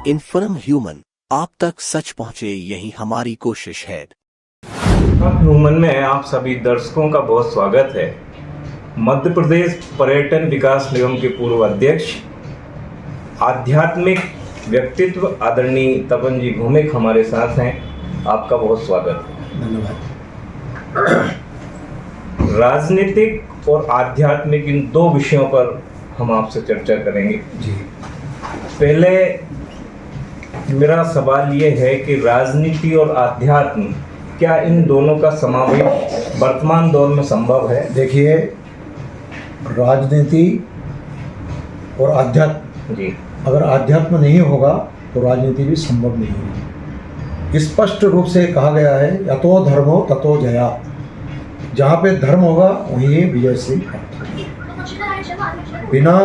Inform human, आप तक सच पहुंचे, यही हमारी कोशिश है। ह्यूमन में आप सभी दर्शकों का बहुत स्वागत है। मध्य प्रदेश पर्यटन विकास निगम के पूर्व अध्यक्ष, आध्यात्मिक व्यक्तित्व आदरणीय तपन जी भौमिक हमारे साथ हैं। आपका बहुत स्वागत है। धन्यवाद। राजनीतिक और आध्यात्मिक इन दो विषयों पर हम आपसे चर्चा करेंगे। जी, पहले मेरा सवाल ये है कि राजनीति और आध्यात्म, क्या इन दोनों का समावेश वर्तमान दौर में संभव है? देखिए, राजनीति और आध्यात्म, जी, अगर आध्यात्म नहीं होगा तो राजनीति भी संभव नहीं होगी। स्पष्ट रूप से कहा गया है, यतो धर्मो ततो जया। जहाँ पे धर्म होगा वहीं विजय श्री प्राप्त होगी। बिना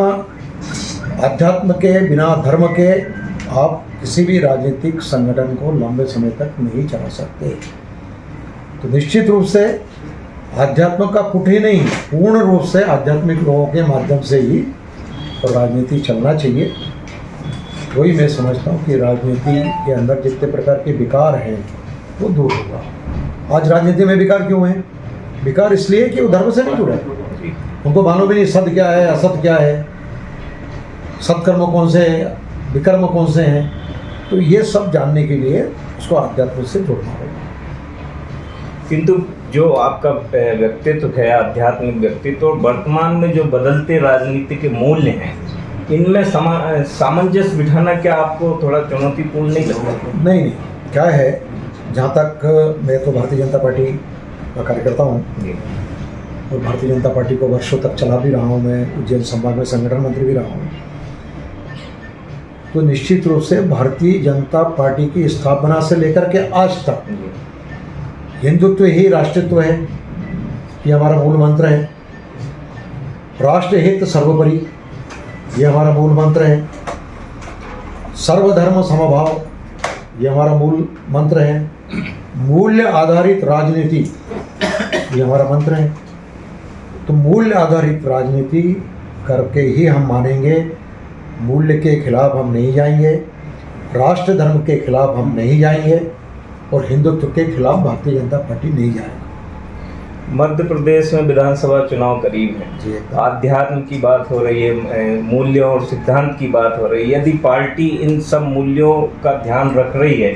अध्यात्म के, बिना धर्म के आप किसी भी राजनीतिक संगठन को लंबे समय तक नहीं चला सकते। तो निश्चित रूप से आध्यात्म का पुट ही नहीं, पूर्ण रूप से आध्यात्मिक लोगों के माध्यम से ही तो राजनीति चलना चाहिए। वही मैं समझता हूँ कि राजनीति के अंदर जितने प्रकार के विकार हैं वो दूर होगा। आज राजनीति में विकार क्यों है? विकार इसलिए कि वो धर्म से नहीं जुड़ा है। उनको मालूम भी नहीं सत्य क्या है, असत्य क्या है, सत्कर्म कौन से हैं, विकर्म कौन से हैं। तो ये सब जानने के लिए उसको आध्यात्म से जोड़ना होगा। किंतु जो आपका व्यक्तित्व है, आध्यात्मिक व्यक्तित्व, और वर्तमान में जो बदलते राजनीति के मूल्य हैं, इनमें सामंजस्य बिठाना क्या आपको थोड़ा चुनौतीपूर्ण नहीं लगता? नहीं, क्या है, जहाँ तक मैं तो भारतीय जनता पार्टी का कार्यकर्ता हूँ और भारतीय जनता पार्टी को वर्षों तक चला भी रहा हूँ। मैं उज्जैन संभाग में संगठन मंत्री भी रहा हूँ। तो निश्चित रूप से भारतीय जनता पार्टी की स्थापना से लेकर के आज तक हिंदुत्व ही राष्ट्रत्व है, ये हमारा मूल मंत्र है। राष्ट्र हित सर्वोपरि, ये हमारा मूल मंत्र है। सर्वधर्म समभाव, ये हमारा मूल मंत्र है। मूल्य आधारित राजनीति, ये हमारा मंत्र है। तो मूल्य आधारित राजनीति करके ही हम मानेंगे। मूल्य के खिलाफ हम नहीं जाएंगे, राष्ट्र धर्म के खिलाफ हम नहीं जाएंगे और हिंदुत्व के खिलाफ भारतीय जनता पार्टी नहीं जाएगी। मध्य प्रदेश में विधानसभा चुनाव करीब है जी, आध्यात्म की बात हो रही है, मूल्यों और सिद्धांत की बात हो रही है। यदि पार्टी इन सब मूल्यों का ध्यान रख रही है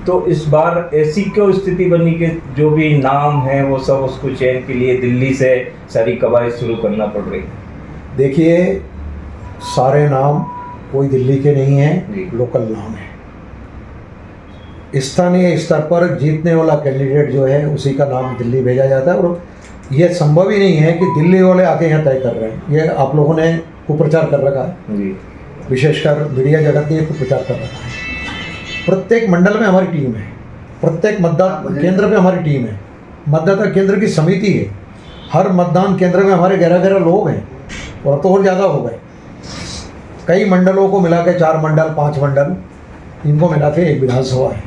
तो इस बार ऐसी क्यों स्थिति बनी कि जो भी नाम है वो सब उसको चयन के लिए दिल्ली से सारी कवायद शुरू करना पड़ रही है? देखिए, सारे नाम कोई दिल्ली के नहीं हैं, लोकल नाम है। स्थानीय स्तर पर जीतने वाला कैंडिडेट जो है उसी का नाम दिल्ली भेजा जाता है। और ये संभव ही नहीं है कि दिल्ली वाले आके यहाँ तय कर रहे हैं। ये आप लोगों ने कुप्रचार कर रखा है जी, विशेषकर मीडिया जगत ने कुप्रचार कर रखा है। प्रत्येक मंडल में हमारी टीम है, प्रत्येक मतदान केंद्र पे हमारी टीम है, मतदाता केंद्र की समिति है। हर मतदान केंद्र में हमारे 11 लोग हैं और अब तो और ज़्यादा हो गए। कई मंडलों को मिला के 4 मंडल, 5 मंडल, इनको मिला के एक विधानसभा है।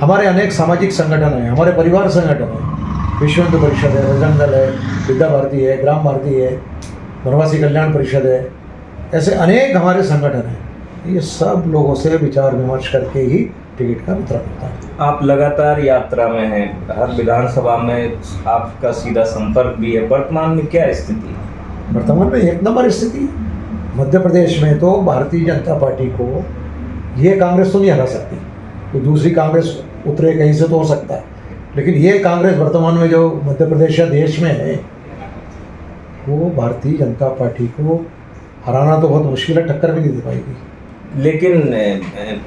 हमारे अनेक सामाजिक संगठन हैं, हमारे परिवार संगठन है, विश्व हिंदू परिषद है, बजरंग दल है, विद्या भारती है, ग्राम भारती है, वनवासी कल्याण परिषद है। ऐसे अनेक हमारे संगठन हैं। ये सब लोगों से विचार विमर्श करके ही टिकट का वितरण होता है। आप लगातार यात्रा में हैं, हर विधानसभा में आपका सीधा संपर्क भी है। वर्तमान में क्या स्थिति है? वर्तमान में एक नंबर स्थिति। मध्य प्रदेश में तो भारतीय जनता पार्टी को ये कांग्रेस तो नहीं हरा सकती, तो दूसरी कांग्रेस उतरे कहीं से तो हो सकता है, लेकिन ये कांग्रेस वर्तमान में जो मध्य प्रदेश या देश में है वो भारतीय जनता पार्टी को हराना तो बहुत मुश्किल है, टक्कर भी नहीं दे पाएगी। लेकिन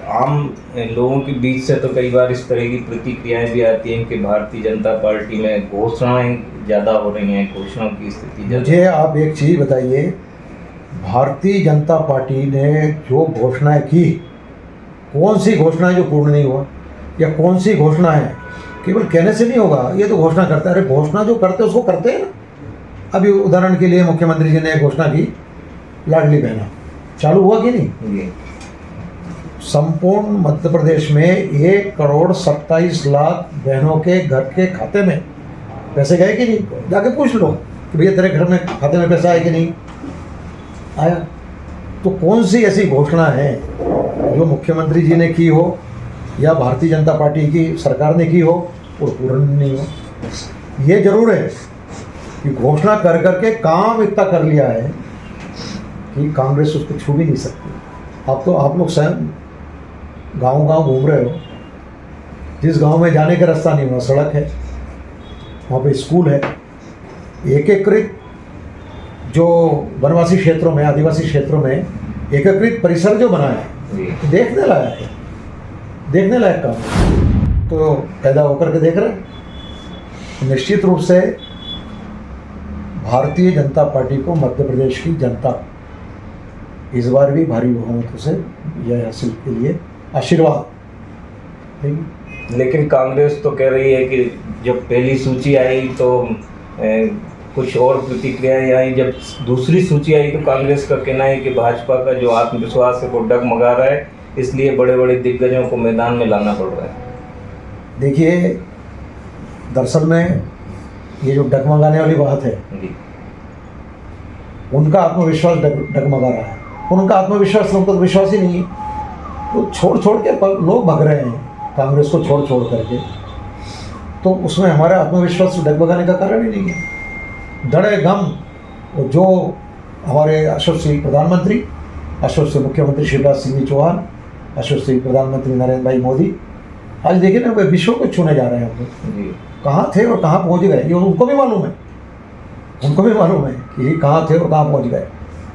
आम लोगों के बीच से तो कई बार इस तरह की प्रतिक्रियाएं भी आती हैं कि भारतीय जनता पार्टी में घोषणाएं ज़्यादा हो रही हैं, घोषणाओं की स्थिति। मुझे आप एक चीज़ बताइए, भारतीय जनता पार्टी ने जो घोषणाएं की, कौन सी घोषणा है जो पूर्ण नहीं हुआ, या कौन सी घोषणा है केवल कहने से नहीं होगा, ये तो घोषणा करता है। अरे घोषणा जो करते हैं उसको करते हैं ना। अभी उदाहरण के लिए मुख्यमंत्री जी ने घोषणा की लाडली बहना, चालू हुआ कि नहीं? संपूर्ण मध्य प्रदेश में 1,27,00,000 बहनों के घर के खाते में पैसे गए कि नहीं? जाके पूछ लो कि भैया तेरे घर में खाते में पैसा है कि नहीं। आया। तो कौन सी ऐसी घोषणा है जो मुख्यमंत्री जी ने की हो या भारतीय जनता पार्टी की सरकार ने की हो और पूर्ण नहीं हो। ये जरूर है कि घोषणा कर करके काम इतना कर लिया है कि कांग्रेस उसको छू भी नहीं सकती। अब तो आप लोग स्वयं गांव-गांव घूम रहे हो, जिस गांव में जाने का रास्ता नहीं, वहाँ सड़क है, वहाँ पे स्कूल है, एकीकृत जो वनवासी क्षेत्रों में, आदिवासी क्षेत्रों में एकीकृत परिसर जो बना है, देखने लायक है, देखने लायक काम है। तो पैदा होकर के देख रहे हैं। निश्चित रूप से भारतीय जनता पार्टी को मध्य प्रदेश की जनता इस बार भी भारी बहुमतों से यह हासिल के लिए आशीर्वाद देगी। लेकिन कांग्रेस तो कह रही है कि जब पहली सूची आई तो कुछ और प्रतिक्रियाएं आई, जब दूसरी सूची आई तो कांग्रेस का कहना है कि भाजपा का जो आत्मविश्वास है वो डगमगा रहा है, इसलिए बड़े बड़े दिग्गजों को मैदान में लाना पड़ रहा है। देखिए, दरअसल में ये जो डगमगाने वाली बात है, उनका आत्मविश्वास डगमगा रहा है। उनका आत्मविश्वास, उनका विश्वास ही नहीं है। तो छोड़ के लोग भाग रहे हैं कांग्रेस को छोड़ करके, तो उसमें हमारा आत्मविश्वास डगमगाने का कारण ही नहीं है। धड़े गम जो हमारे आश्वस्त प्रधानमंत्री, आश्वस्त मुख्यमंत्री शिवराज सिंह चौहान, आश्वस्त प्रधानमंत्री नरेंद्र भाई मोदी, आज देखिए ना, वे विश्व को छूने जा रहे हैं। कहाँ थे और कहाँ पहुँच गए, ये उनको भी मालूम है, उनको भी मालूम है कि कहाँ थे और कहाँ पहुँच गए,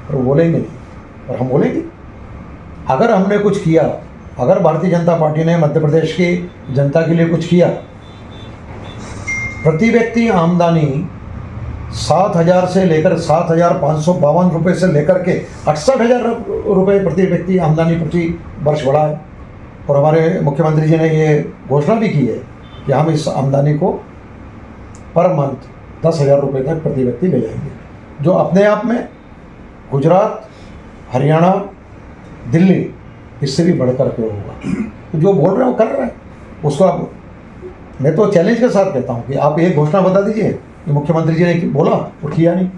और वो बोलेंगे नहीं, और हम बोलेंगे। अगर हमने कुछ किया, अगर भारतीय जनता पार्टी ने मध्य प्रदेश की जनता के लिए कुछ किया, प्रति व्यक्ति आमदनी 7,000 से लेकर 7,552 रुपये से लेकर के 68,000 रुपये प्रति व्यक्ति आमदनी प्रति वर्ष बढ़ा है। और हमारे मुख्यमंत्री जी ने ये घोषणा भी की है कि हम इस आमदनी को पर मंथ 10,000 रुपये तक प्रति व्यक्ति ले जाएंगे, जो अपने आप में गुजरात, हरियाणा, दिल्ली इससे भी बढ़कर के होगा। तो जो बोल रहे हैं वो कर रहे हैं, उसको आप, मैं तो चैलेंज के साथ कहता हूँ कि आप एक घोषणा बता दीजिए कि मुख्यमंत्री जी ने बोला वो किया नहीं,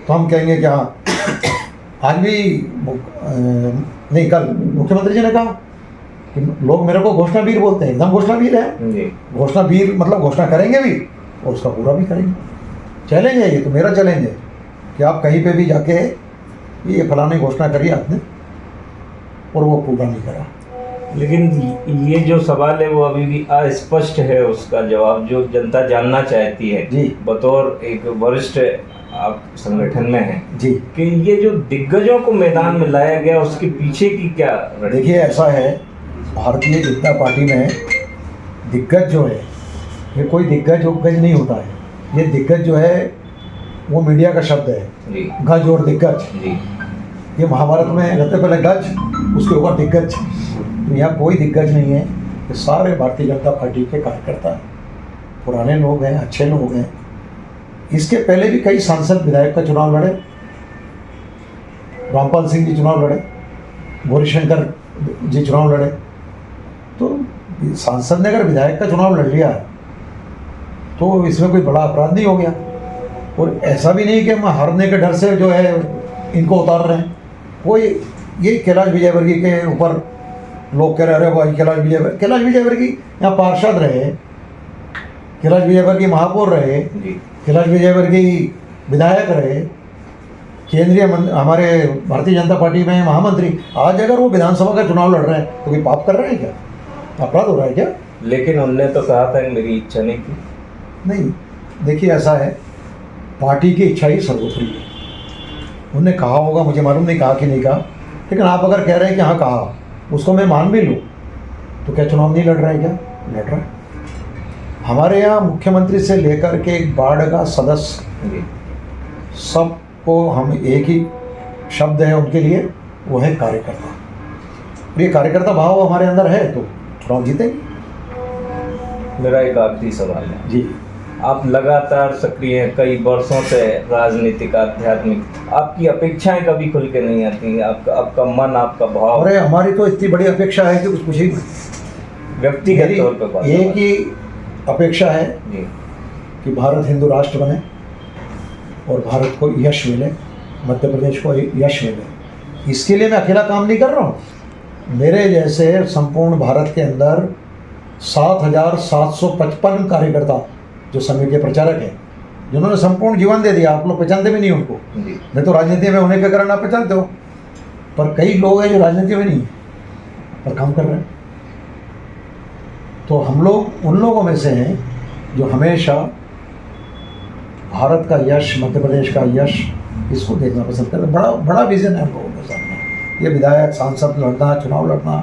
तो हम कहेंगे कि हाँ, आज भी नहीं, कल मुख्यमंत्री जी ने कहा कि लोग मेरे को घोषणावीर बोलते हैं, एकदम घोषणावीर है। घोषणावीर मतलब घोषणा करेंगे भी और उसका पूरा भी करेंगे। चैलेंज है ये, तो मेरा चैलेंज है कि आप कहीं पे भी जाके ये फलानी घोषणा करिए आपने और वो पूरा नहीं करा। लेकिन ये जो सवाल है वो अभी भी अस्पष्ट है, उसका जवाब जो जनता जानना चाहती है जी, बतौर एक वरिष्ठ आप संगठन में हैं जी, कि ये जो दिग्गजों को मैदान में लाया गया उसके पीछे की क्या रणनीति? देखिए, ऐसा है, भारतीय जनता पार्टी में दिग्गज जो है, ये कोई दिग्गज उग्गज नहीं होता है। ये दिग्गज जो है वो मीडिया का शब्द है, गज और दिग्गज। ये महाभारत में रहते पहले गज, उसके ऊपर दिग्गज। तो यहाँ कोई दिग्गज नहीं है, ये सारे भारतीय जनता पार्टी के कार्यकर्ता हैं, पुराने लोग हैं, अच्छे लोग हैं। इसके पहले भी कई सांसद विधायक का चुनाव लड़े, रामपाल सिंह जी चुनाव लड़े, गौरीशंकर जी चुनाव लड़े। तो सांसद ने अगर विधायक का चुनाव लड़ लिया तो इसमें कोई बड़ा अपराध नहीं हो गया। और ऐसा भी नहीं कि हम हारने के डर से जो है इनको उतार रहे हैं। वो ये कैलाश विजयवर्गीय के ऊपर लोग कह रहे, अरे भाई कैलाश विजयवर्गीय यहाँ पार्षद रहे, कैलाश विजयवर्गीय महापौर रहे, कैलाश विजयवर्गीय विधायक रहे, केंद्रीय हमारे भारतीय जनता पार्टी में महामंत्री। आज अगर वो विधानसभा का चुनाव लड़ रहे हैं तो कोई पाप कर रहे हैं क्या, अपराध हो रहा है क्या? लेकिन उनने तो कहा था कि मेरी इच्छा नहीं थी। नहीं, देखिए, ऐसा है, पार्टी की इच्छा ही सर्वोपरि है। उन्होंने कहा होगा, मुझे मालूम नहीं कहा कि नहीं कहा, लेकिन आप अगर कह रहे हैं कि हाँ कहा, उसको मैं मान भी लूँ, तो क्या चुनाव नहीं लड़ रहा है? क्या लड़ रहा है। हमारे यहाँ मुख्यमंत्री से लेकर के एक वार्ड का सदस्य, सबको हम एक ही शब्द है उनके लिए, वो है कार्यकर्ता। ये कार्यकर्ता भाव हमारे अंदर है तो चुनाव जीतेंगे। मेरा एक आखिरी सवाल है जी, आप लगातार सक्रिय हैं कई वर्षों से, राजनीतिक, आध्यात्मिक, आपकी अपेक्षाएं कभी खुल के नहीं आती? आपका मन, आपका भाव? अरे हमारी तो इतनी बड़ी अपेक्षा है कि कुछ पूछिए मत। व्यक्तिगत तौर पर बात, एक ही अपेक्षा है जी कि भारत हिंदू राष्ट्र बने और भारत को यश मिले मध्य प्रदेश को यश मिले। इसके लिए मैं अकेला काम नहीं कर रहा हूँ। मेरे जैसे संपूर्ण भारत के अंदर 7,755 कार्यकर्ता जो समय के प्रचारक हैं, जिन्होंने संपूर्ण जीवन दे दिया। आप लोग पहचानते भी नहीं उनको। मैं तो राजनीति में होने के कारण आप पहचानते हो, पर कई लोग हैं जो राजनीति में नहीं है पर काम कर रहे हैं। तो हम लोग उन लोगों में से हैं जो हमेशा भारत का यश, मध्य प्रदेश का यश, इसको देखना पसंद करते हैं। बड़ा बड़ा विज़न है हम लोगों के सामने। ये विधायक, सांसद लड़ना, चुनाव लड़ना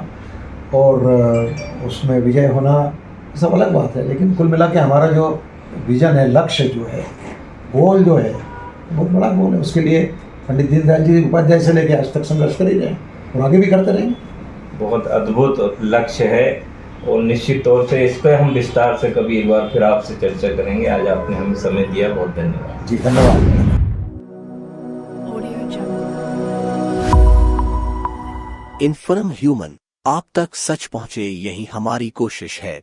और उसमें विजय होना सब अलग बात है, लेकिन कुल मिला के हमारा जो विज़न है, लक्ष्य जो है, गोल जो है, बहुत बड़ा गोल है। उसके लिए पंडित दीनदयाल जी उपाध्याय से लेकर आज तक संघर्ष कर ही रहे हैं और आगे भी करते रहेंगे। बहुत अद्भुत लक्ष्य है और निश्चित तौर से इस पर हम विस्तार से कभी एक बार फिर आपसे चर्चा करेंगे। आज आपने हमें समय दिया, बहुत धन्यवाद। जी धन्यवाद। इन्फॉर्म ह्यूमन, आप तक सच पहुंचे, यही हमारी कोशिश है।